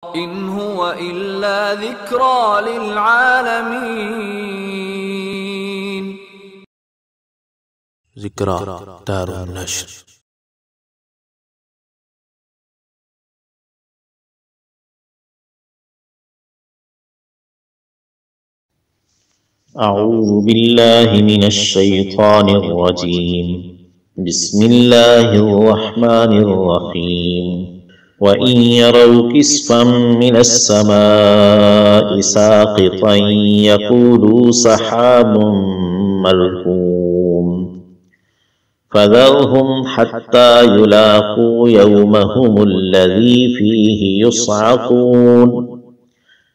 إن هو إلا ذكرى للعالمين. ذکرى دار النشر. أعوذ بالله من الشيطان الرجيم. بسم الله الرحمن الرحيم. وَإِنْ يَرَوْا كِسْفًا مِنَ السَّمَاءِ سَاقِطًا يَقُولُوا سَحَابٌ مَّرْكُومٌ فَذَرْهُمْ حَتَّى يُلَاقُوا يَوْمَهُمُ الَّذِي فِيهِ يُصْعَقُونَ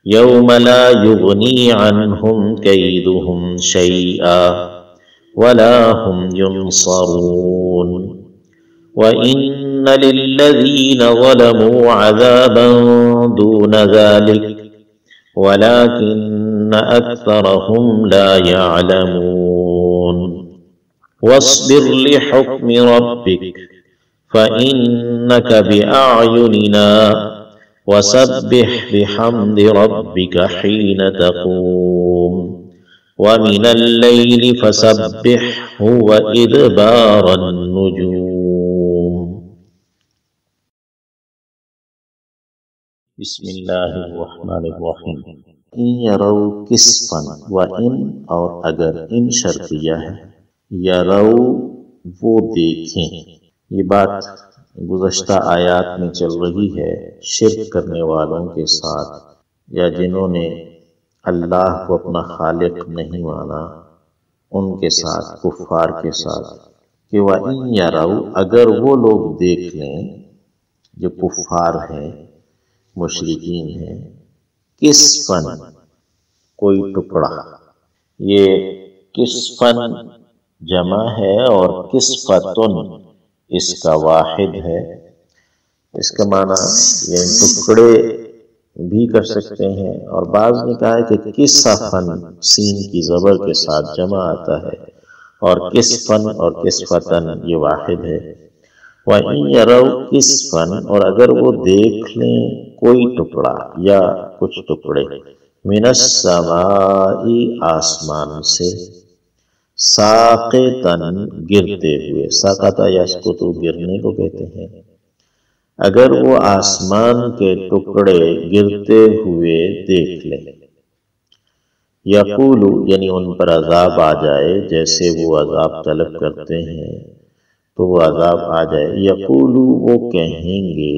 يَوْمَ لَا يُغْنِي عَنْهُمْ كَيْدُهُمْ شَيْئًا وَلَا هُمْ يُنصَرُونَ. وَإِنَّ لِلَّذِينَ ظَلَمُوا عَذَابًا دُونَ ذَلِكَ وَلَكِنَّ أَكْثَرَهُمْ لَا يَعْلَمُونَ. وَاصْبِرْ لِحُكْمِ رَبِّكَ فَإِنَّكَ بِأَعْيُنِنَا وَسَبِّحْ بِحَمْدِ رَبِّكَ حِينَ تَقُومُ وَمِنَ اللَّيْلِ فَسَبِّحْهُ وَإِدْبَارَ النُّجُومِ. بسم اللہ الرحمن الرحیم. ان یرو کسفن، و ان اور اگر ان شرطیہ ہے، یرو وہ دیکھیں. یہ بات گزشتہ آیات میں چل رہی ہے شرک کرنے والوں کے ساتھ، یا جنہوں نے اللہ کو اپنا خالق نہیں مانا ان کے ساتھ، کفار کے ساتھ، کہ وَإِن يَرَوْا اگر وہ لوگ دیکھ لیں جو کفار ہیں، مشرکین ہیں، کسفن کوئی ٹکڑا. یہ کسفن جمع ہے اور کسفتن اس کا واحد ہے. اس کا معنی یہ ٹکڑے بھی کر سکتے ہیں، اور بعض نے کہا ہے کہ کسفن سین کی زبر کے ساتھ جمع آتا ہے، اور کسفن اور کسفتن یہ واحد ہے. وَإِن يَرَوْا كِسْفًا اور اگر وہ دیکھ لیں کوئی ٹکڑا یا کچھ ٹکڑے، مِنَ السَّمَاءِ آسمان سے، سَاقِطًا گرتے ہوئے، سَقَطَ يَسْقُطُ گرنے کو کہتے ہیں. اگر وہ آسمان کے ٹکڑے گرتے ہوئے دیکھ لیں، یقول یعنی ان پر عذاب آ جائے، جیسے وہ عذاب طلب کرتے ہیں تو وہ عذاب آ جائے. یقول وہ کہیں گے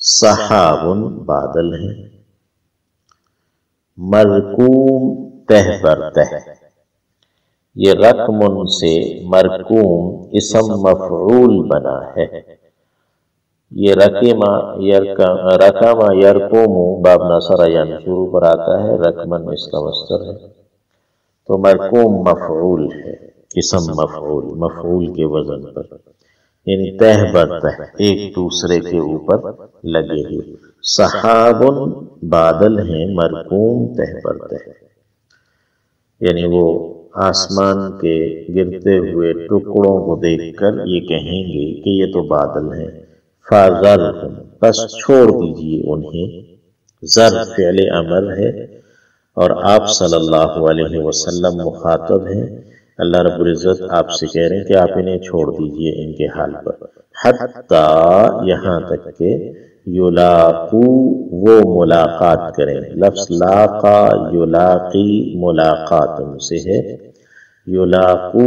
سحاب بادل ہیں، مرکوم تہ پر تہ. یہ رقم سے مرکوم اسم مفعول بنا ہے. یہ رقم یرکم باب نصر ینصر پر آتا ہے، رقمن اس کا مصدر ہے، تو مرکوم مفعول ہے، اسم مفعول، مفعول کے وزن پر، یعنی تہ بر تہ ایک دوسرے کے اوپر لگے ہوئے. سحاب بادل ہیں، مرکوم تہ بر تہ، یعنی وہ آسمان کے گرتے ہوئے ٹکڑوں کو دیکھ کر یہ کہیں گے کہ یہ تو بادل ہیں. فَذَرْهُمْ بس چھوڑ دیجئے انہیں. ذر فعل امر ہے اور آپ صلی اللہ علیہ وسلم مخاطب ہیں. اللہ رب العزت آپ سے کہہ رہے ہیں کہ آپ انہیں چھوڑ دیجئے ان کے حال پر. حتیٰ یہاں تک کہ یلاقو وہ ملاقات کریں. لفظ لاقا یلاقی ملاقات سے ہے. یلاقو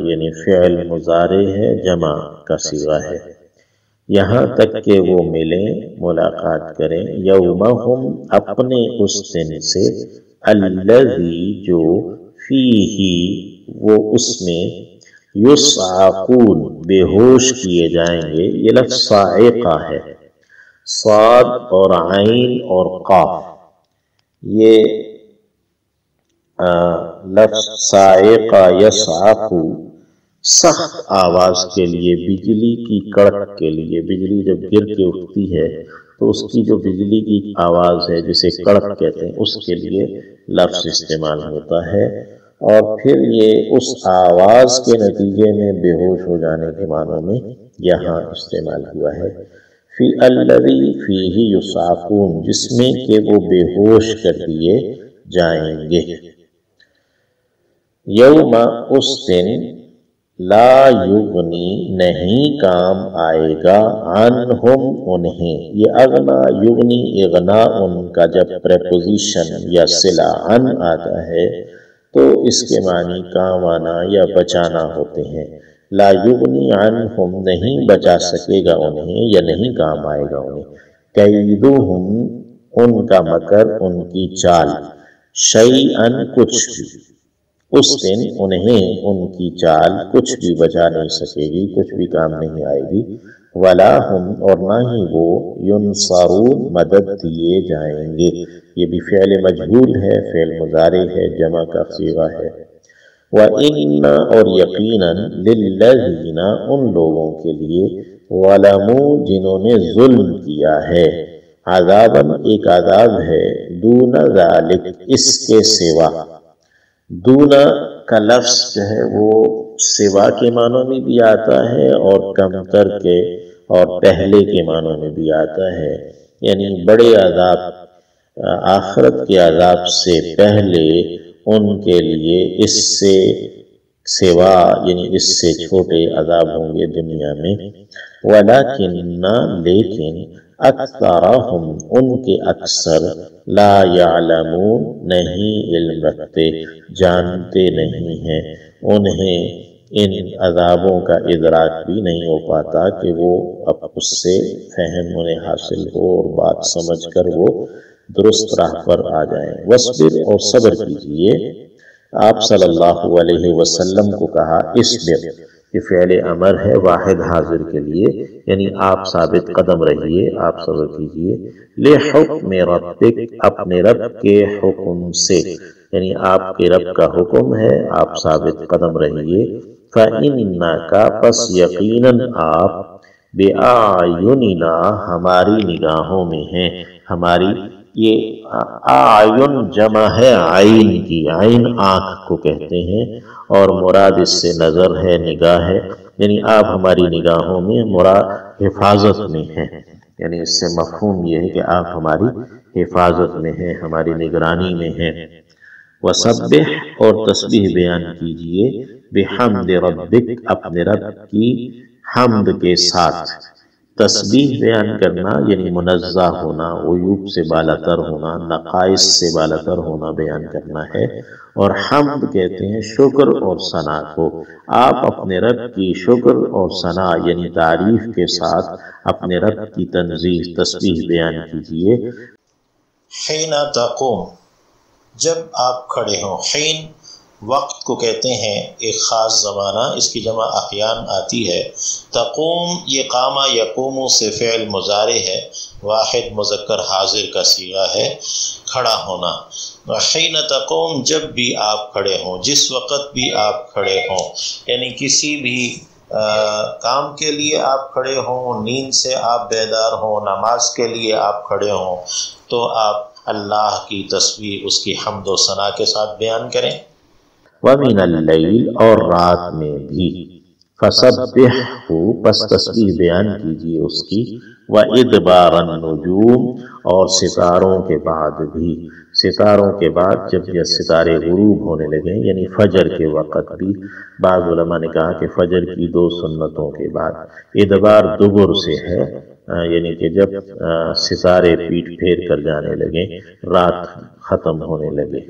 یعنی فعل مضارع ہے، جمع کا صیغہ ہے. یہاں تک کہ وہ ملیں، ملاقات کریں. یومہم اپنے اس دن سے، الذی جو، فیہی وہ اس میں، یصعقون بے ہوش کیے جائیں گے. یہ لفظ صاعقہ ہے، صاد اور عین اور قاف. یہ لفظ صاعقہ یصعقو سخت آواز کے لیے، بجلی کی کڑک کے لیے. بجلی جب گر کے اٹھتی ہے تو اس کی جو بجلی کی آواز ہے جسے کڑک کہتے ہیں، اس کے لیے لفظ استعمال ہوتا ہے. اور پھر یہ اس آواز کے نتیجے میں بے ہوش ہو جانے کے معنوں میں یہاں استعمال ہوا ہے. فی الذی فیہ یصعقون، جس میں کہ وہ بے ہوش کر دیے جائیں گے۔ یوم، اس دن، لا یغنی، نہیں کام آئے گا، عنہم، انہیں، یہ اغنا یغنی اغنا ان کا جب پریپوزیشن یا صلہ عن آتا ہے تو اس کے معنی کام آنا یا بچانا ہوتے ہیں۔ لا یغنی عنہم، نہیں بچا سکے گا انہیں یا نہیں کام آئے گا انہیں، کیدہم، ان کا مکر، ان کی چال، شیئن، کچھ بھی، اس دن انہیں ان کی چال کچھ بھی بچا نہیں سکے گی، کچھ بھی کام نہیں آئے گی، ولا ہم، اور نہ ہی وہ، ینصرون، مدد دیے جائیں گے۔ یہ بھی فعل مجہول ہے، فعل مضارع ہے، جمع کا صیغہ ہے۔ وَإِنَّ، اور یقیناً، لِلَّذِينَ، ان لوگوں کے لیے، ظَلَمُوا، جنہوں نے ظلم کیا ہے، عذاباً، ایک عذاب ہے، دون ذالک، اس کے سوا۔ دونا کا لفظ جو ہے وہ سوا کے معنوں میں بھی آتا ہے اور کم تر کے اور پہلے کے معنوں میں بھی آتا ہے، یعنی بڑے عذاب، آخرت کے عذاب سے پہلے ان کے لیے اس سے سوا، یعنی اس سے چھوٹے عذاب ہوں گے دنیا میں۔ وَلَكِنَّ، لیکن، اکثرہم، ان کے اکثر، لا یعلمون، نہیں علم رکھتے، جانتے نہیں ہیں، انہیں ان عذابوں کا ادراک بھی نہیں ہو پاتا کہ وہ اب اس سے فہم انہیں حاصل ہو اور بات سمجھ کر وہ درست راہ پر آ جائیں۔ وَاصْبِرْ، اور صبر کیجئے۔ آپ صلی اللہ علیہ وسلم کو کہا اصبر، یہ فعل امر ہے واحد حاضر کے لیے، یعنی آپ ثابت قدم رہیے، آپ صبر کیجئے، لِحُکْمِ رَبِّکَ، اپنے رب کے حکم سے، یعنی آپ کے رب کا حکم ہے، آپ ثابت قدم رہیے۔ فَإِنَّكَ، پس یقیناً آپ، بِأَعْيُنِنَا، ہماری نگاہوں میں ہیں، ہماری، یہ اعین جمع ہے عین کی، عین آنکھ کو کہتے ہیں، اور مراد اس سے نظر ہے، نگاہ ہے، یعنی آپ ہماری نگاہوں میں، مراد حفاظت میں ہیں، یعنی اس سے مفہوم یہ ہے کہ آپ ہماری حفاظت میں ہیں، ہماری نگرانی میں ہیں۔ وَسَبِّحْ، اور تسبیح بیان کیجئے، بِحَمْدِ رَبِّکَ، اپنے رب کی حمد کے ساتھ۔ تسبیح بیان کرنا یعنی منزہ ہونا، عیوب سے بالاتر ہونا، نقائص سے بالاتر ہونا بیان کرنا ہے، اور حمد کہتے ہیں شکر اور ثنا کو۔ آپ اپنے رب کی شکر اور ثنا یعنی تعریف کے ساتھ اپنے رب کی تنزیہ، تسبیح بیان کیجئے۔ حین تقوم، جب آپ کھڑے ہوں، حین وقت کو کہتے ہیں، ایک خاص زمانہ، اس کی جمع احیان آتی ہے۔ تقوم، یہ قامہ یقوم سے فعل مضارع ہے، واحد مذکر حاضر کا صیغہ ہے، کھڑا ہونا۔ حین تقوم، جب بھی آپ کھڑے ہوں، جس وقت بھی آپ کھڑے ہوں، یعنی کسی بھی کام کے لیے آپ کھڑے ہوں، نیند سے آپ بیدار ہوں، نماز کے لیے آپ کھڑے ہوں، تو آپ اللہ کی تسبیح، اس کی حمد و ثنا کے ساتھ بیان کریں۔ وَمِنَ اللَّيْلِ، اور رات میں بھی، فَسَبِّحْهُ، پس تسبیح بیان کیجئے اس کی، وَإِدْبَارَ النُّجُومِ، اور ستاروں کے بعد بھی، ستاروں کے بعد جب یہ ستارے غروب ہونے لگیں، یعنی فجر کے وقت بھی، بعض علماء نے کہا کہ فجر کی 2 سنتوں کے بعد، ادبار دبر سے ہے، یعنی کہ جب ستارے پیٹ پھیر کر جانے لگیں، رات ختم ہونے لگے۔